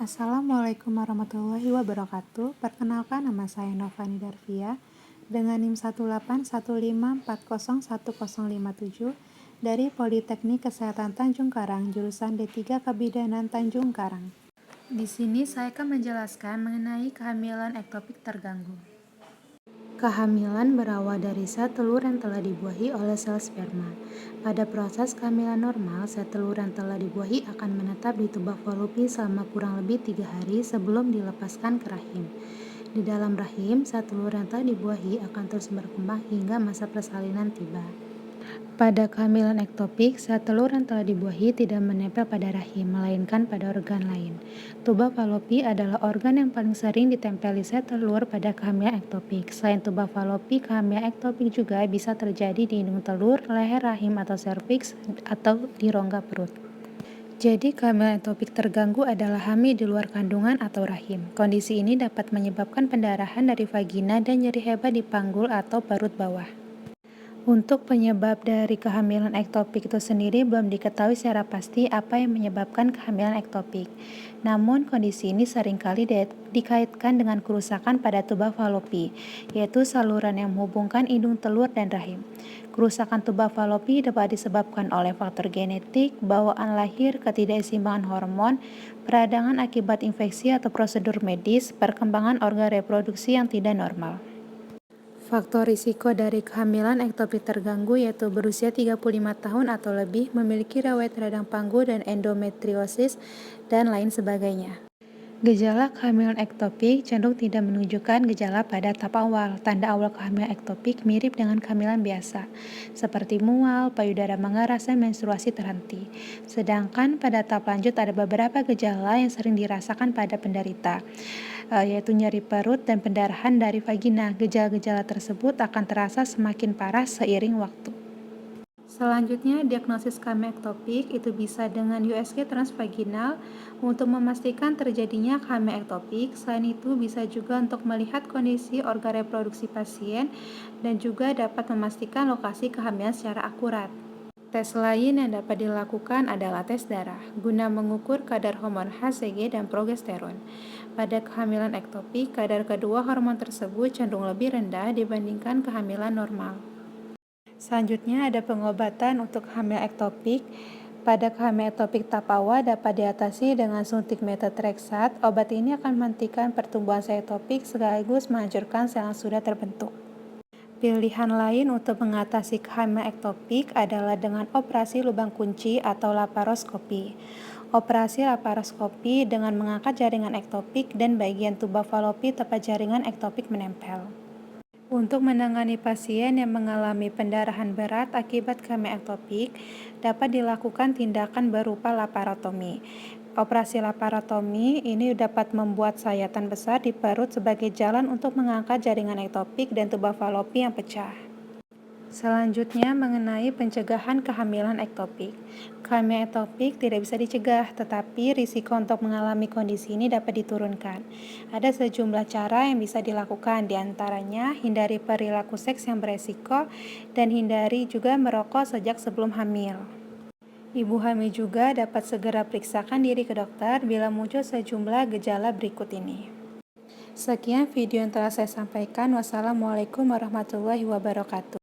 Assalamualaikum warahmatullahi wabarakatuh. Perkenalkan, nama saya Novani Darvia dengan NIM 18154010057 dari Politeknik Kesehatan Tanjung Karang, jurusan D3 Kebidanan Tanjung Karang. Di sini saya akan menjelaskan mengenai kehamilan ektopik terganggu. Kehamilan berawal dari sel telur yang telah dibuahi oleh sel sperma. Pada proses kehamilan normal, sel telur yang telah dibuahi akan menetap di tuba falopi selama kurang lebih 3 hari sebelum dilepaskan ke rahim. Di dalam rahim, sel telur yang telah dibuahi akan terus berkembang hingga masa persalinan tiba. Pada kehamilan ektopik, sel telur yang telah dibuahi tidak menempel pada rahim, melainkan pada organ lain. Tuba falopi adalah organ yang paling sering ditempeli sel telur pada kehamilan ektopik. Selain tuba falopi, kehamilan ektopik juga bisa terjadi di indung telur, leher rahim atau serviks, atau di rongga perut. Jadi, kehamilan ektopik terganggu adalah hamil di luar kandungan atau rahim. Kondisi ini dapat menyebabkan pendarahan dari vagina dan nyeri hebat di panggul atau perut bawah. Untuk penyebab dari kehamilan ektopik itu sendiri belum diketahui secara pasti apa yang menyebabkan kehamilan ektopik. Namun kondisi ini seringkali dikaitkan dengan kerusakan pada tuba falopi, yaitu saluran yang menghubungkan indung telur dan rahim. Kerusakan tuba falopi dapat disebabkan oleh faktor genetik, bawaan lahir, ketidakseimbangan hormon, peradangan akibat infeksi atau prosedur medis, perkembangan organ reproduksi yang tidak normal. Faktor risiko dari kehamilan ektopik terganggu yaitu berusia 35 tahun atau lebih, memiliki riwayat radang panggul dan endometriosis, dan lain sebagainya. Gejala kehamilan ektopik cenderung tidak menunjukkan gejala pada tahap awal. Tanda awal kehamilan ektopik mirip dengan kehamilan biasa, seperti mual, payudara mengeras, dan menstruasi terhenti. Sedangkan pada tahap lanjut ada beberapa gejala yang sering dirasakan pada penderita, yaitu nyeri perut dan pendarahan dari vagina. Gejala-gejala tersebut akan terasa semakin parah seiring waktu. Selanjutnya, diagnosis kehamilan ektopik itu bisa dengan USG transvaginal untuk memastikan terjadinya kehamilan ektopik. Selain itu, bisa juga untuk melihat kondisi organ reproduksi pasien dan juga dapat memastikan lokasi kehamilan secara akurat. Tes lain yang dapat dilakukan adalah tes darah, guna mengukur kadar hormon HCG dan progesteron. Pada kehamilan ektopik, kadar kedua hormon tersebut cenderung lebih rendah dibandingkan kehamilan normal. Selanjutnya ada pengobatan untuk kehamilan ektopik. Pada kehamilan ektopik tahap awal dapat diatasi dengan suntik methotrexate. Obat ini akan menghentikan pertumbuhan sel ektopik sekaligus menghancurkan sel yang sudah terbentuk. Pilihan lain untuk mengatasi kehamilan ektopik adalah dengan operasi lubang kunci atau laparoskopi. Operasi laparoskopi dengan mengangkat jaringan ektopik dan bagian tuba falopi tempat jaringan ektopik menempel. Untuk menangani pasien yang mengalami pendarahan berat akibat kehamilan ektopik, dapat dilakukan tindakan berupa laparotomi. Operasi laparotomi ini dapat membuat sayatan besar di perut sebagai jalan untuk mengangkat jaringan ektopik dan tuba falopi yang pecah. Selanjutnya mengenai pencegahan kehamilan ektopik. Kehamilan ektopik tidak bisa dicegah, tetapi risiko untuk mengalami kondisi ini dapat diturunkan. Ada sejumlah cara yang bisa dilakukan, diantaranya hindari perilaku seks yang beresiko dan hindari juga merokok sejak sebelum hamil. Ibu hamil juga dapat segera periksakan diri ke dokter bila muncul sejumlah gejala berikut ini. Sekian video yang telah saya sampaikan. Wassalamualaikum warahmatullahi wabarakatuh.